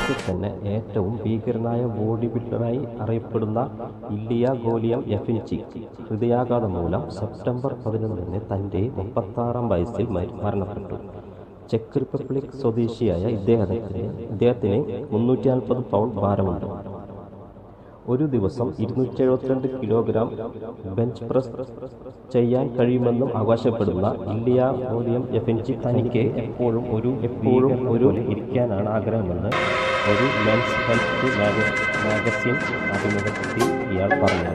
ലോകത്തെ തന്നെ ഏറ്റവും ഭീകരനായ ബോഡി ബിൽഡറായി അറിയപ്പെടുന്ന ഇല്ലിയ ഗോലിയം യെഫിൻചി ഹൃദയാഘാതം മൂലം സെപ്റ്റംബർ 11 തൻ്റെ 36-ാം വയസ്സിൽ മരണപ്പെട്ടു. ചെക്ക് റിപ്പബ്ലിക് സ്വദേശിയായ ഇദ്ദേഹത്തിന് 340 പൗണ്ട് ഭാരമുണ്ട്. ഒരു ദിവസം 272 കിലോഗ്രാം ബെഞ്ച് പ്രസ് ചെയ്യാൻ കഴിയുമെന്നും അവകാശപ്പെടുന്ന ഇല്ലിയ ഗോലിയം യെഫിൻചി തനിക്ക് എപ്പോഴും ഒരു ഇരിക്കാനാണ് ആഗ്രഹമെന്ന് ഒരു മെൻസ് ഹെൽത്ത് മാഗസിൻ അഭിമുഖത്തിൽ ഇയാൾ പറഞ്ഞു.